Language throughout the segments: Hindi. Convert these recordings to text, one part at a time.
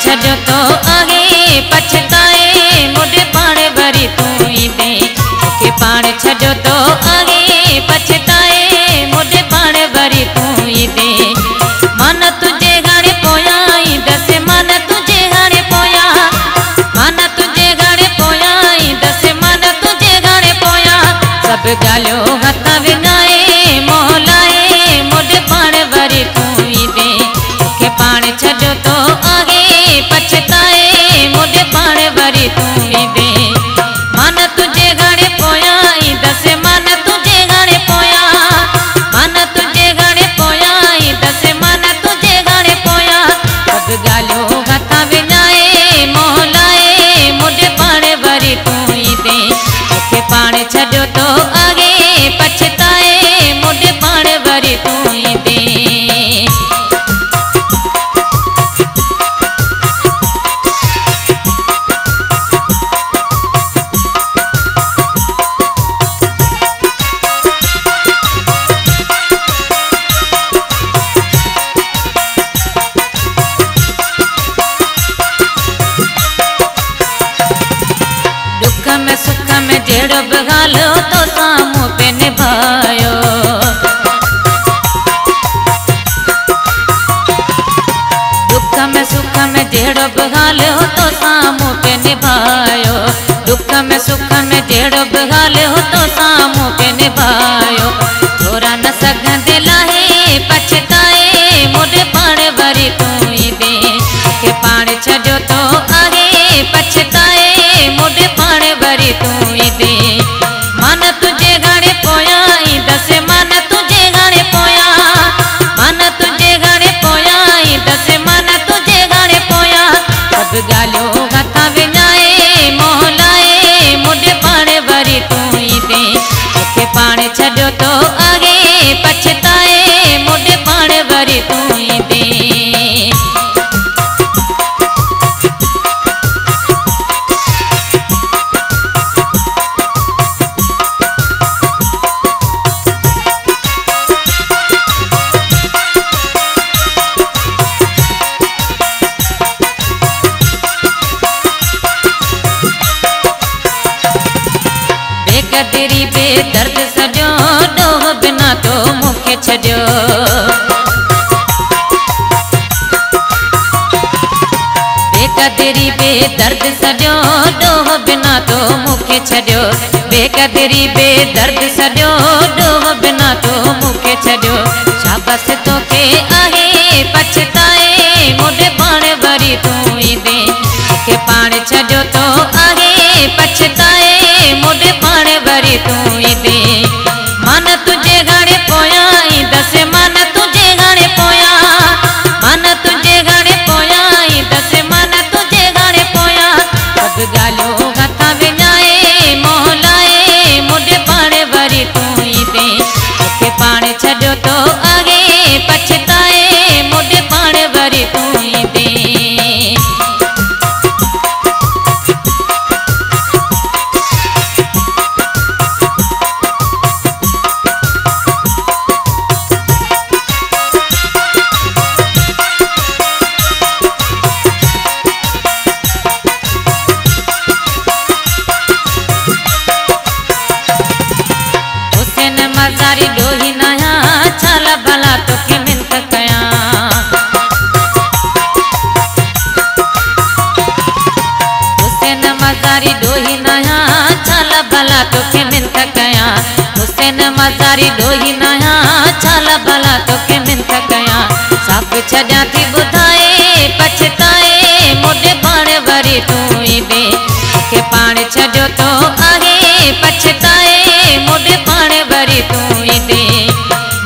छॾियो तो आगे पछताए मुंडे पाण वरी तूं ईंदे मूंखे पाण छॾियो तो आगे पछताए मुंडे पाण वरी तूं ईंदे मन तुझे हाणे पोयां ईंदसि मन तुझे हाणे पोयां मन तुझे हाणे पोयां ईंदसि मन तुझे हाणे पोयां सभु ॻाल्हियूं हथ विञाए मोलाए मुंडे पाण वरी तूं ईंदे मूंखे पाण छॾियो तो आगे पछताए मुंडे पाण वरी तूं ईंदे मन तुझे हाणे पोयां ईंदसि मन तुझे हाणे पोयां मन तुझे हाणे पोयां ईंदसि मन तुझे हाणे पोयां सभु ॻाल्हियूं हथ विञाए मोलाए मुंडे पाण वरी तूं ईंदे मूंखे पाण छॾियो तो आगे पछताए मुंडे पाण वरी तूं ईंदे सुख में जहिड़ो बि ॻाल्हि तो साम्हूं पे निभायो दुख में सुख में जहिड़ो बि ॻाल्हि तो साम्हूं पे निभायो दुख में सुख में जहिड़ो बि ॻाल्हि तो साम्हूं पे निभायो थोरा न सघंदे लाहे पछताए मुंडे पाण वरी तूं ईंदे मूंखे पाण छॾियो तो आगे पछताए मुंडे पाण वरी तूं ईंदे मन तुझे हाणे पोयां ईंदसि मन तुझे हाणे पोयां मन तुझे हाणे पोयां ईंदसि मन तुझे हाणे पोयां सभु ॻाल्हियूं हथ विञाए मोलाए मुंडे पाण वरी तूं ईंदे मूंखे पाण छॾियो तो आगे पछताए मुंडे पाण वरी तूं ईंदे बेकदरी बेदर्द सॼो ॾोह बिना तो मूंखे छॾियो बेकदरी बेदर्द सॼो ॾोह बिना तो मूंखे छॾियो बेकदरी बेदर्द सॼो ॾोह बिना तो मूंखे छॾियो शाबस तोखे आहे पछताए मुंडे पाण वरी तूं ईंदे मूंखे पाण छॾियो तो आहे पछताए मुंडे पाण वरी तूं ईंदे मन तुझे हाणे पोयां ईंदसि मन तुझे हाणे पोयां मन तुझे हाणे पोयां ईंदसि मन तुझे हाणे पोयां सभु ॻाल्हियूं हथ विञाए मोलाए मुंडे पाण वरी तूं ईंदे मूंखे पाण छॾियो तो आगे पछताए मुंडे पाण वरी तूं ईंदे मज़ारी डोही नया छाल भला तोखे मिंत कयां हुसैन मज़ारी डोही नया छाल भला तोखे मिंत कयां हुसैन मज़ारी डोही नया छाल भला तोखे मिंत कयां सभु छॾियां थी ॿुधाए पछताए मुंडे पाण वरी तूं ईंदे मूंखे पाण छॾियो तो आहे पछताए मुंडे पाण वरी तूं ईंदे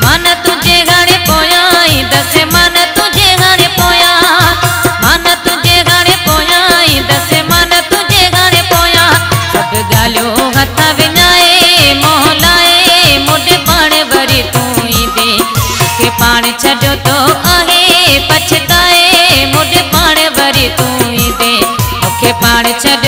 मन तुझे हाणे पोयां ईंदसि मन तुझे हाणे पोयां मन तुझे हाणे पोयां ईंदसि मन तुझे हाणे पोयां सभु ॻाल्हियूं हथ विञाए मोलाए मुंडे पाण वरी तूं ईंदे मूंखे पाण छॾियो तो आहे पछताए मुंडे पाण वरी तूं ईंदे मूंखे पाण छॾियो